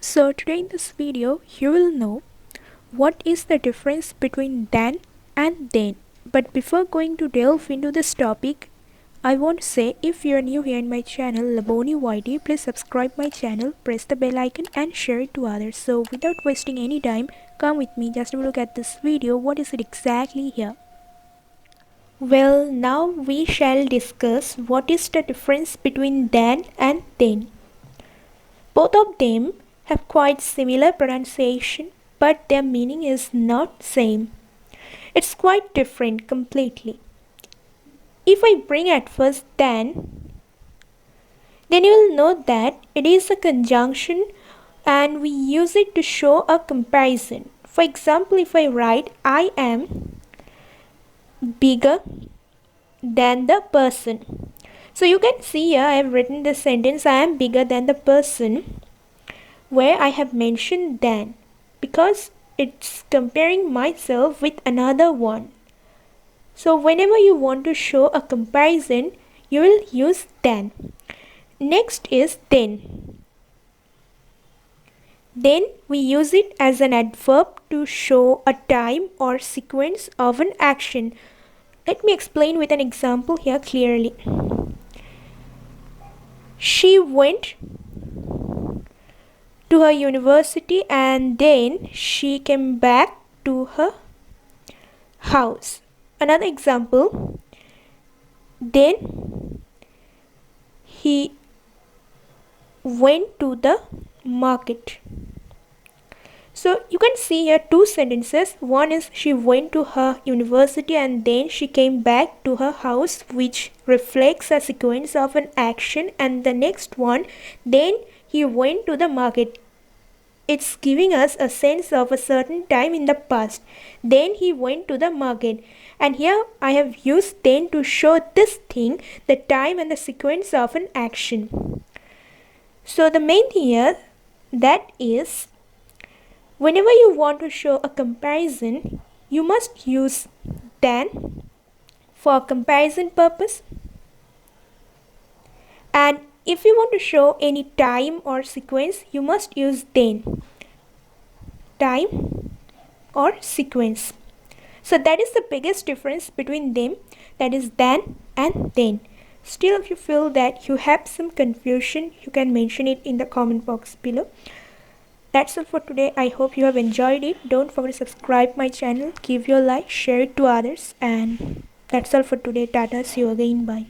So today in this video you will know what is the difference between then and then. But before going to delve into this topic, I want to say if you are new here in my channel Laboni YT, please subscribe my channel, press the bell icon and share it to others. So without wasting any time, come with me just to look at this video. What is it exactly here? Well, now we shall discuss what is the difference between then and then. Both of them have quite similar pronunciation, but their meaning is not same. It's quite different completely. If I bring at first then you will know that it is a conjunction and we use it to show a comparison. For example, if I write I am bigger than the person. So you can see here I have written the sentence I am bigger than the person, where I have mentioned than because it's comparing myself with another one. So whenever you want to show a comparison, you will use than. Next is then. Then we use it as an adverb to show a time or sequence of an action. Let me explain with an example here clearly. She went to her university and then she came back to her house. Another example, then he went to the market. So you can see here two sentences. One is she went to her university and then she came back to her house, which reflects a sequence of an action, and the next one, then he went to the market. It's giving us a sense of a certain time in the past. Then he went to the market. And here I have used then to show this thing, the time and the sequence of an action. So the main thing here, that is, whenever you want to show a comparison, you must use than for comparison purpose. And if you want to show any time or sequence, you must use then. Time or sequence. So that is the biggest difference between them, that is then and then. Still, if you feel that you have some confusion, you can mention it in the comment box below. That's all for today. I hope you have enjoyed it. Don't forget to subscribe my channel, give your like, share it to others, and that's all for today. Tata, see you again, bye.